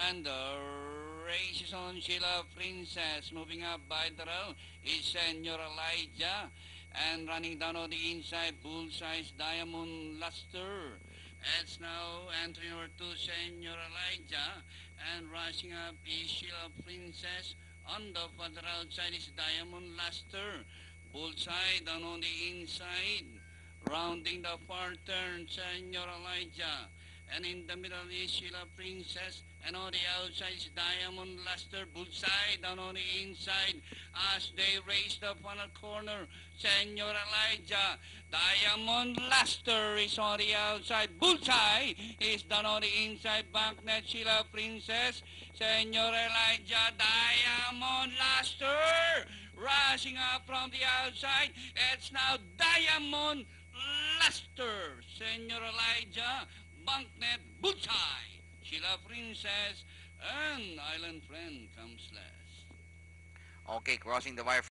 And the race is on. Sheila Princess moving up by the row is Senor Elijah. And running down on the inside, Bullseye's Diamond Luster. It's now entry number 2, Senor Elijah. And rushing up is Sheila Princess. On the further outside is Diamond Luster. Bullseye down on the inside. Rounding the far turn, Senor Elijah. And in the middle is Sheila Princess. And on the outside is Diamond Luster. Bullseye down on the inside. As they race the final corner, Senor Elijah. Diamond Luster is on the outside. Bullseye is down on the inside. Banknet Sheila Princess. Senor Elijah. Diamond Luster. Rushing up from the outside. It's now Diamond Luster. Senor Elijah. Banknet Bullseye. Sheila Princess and Island Friend comes last. Okay, crossing the wire.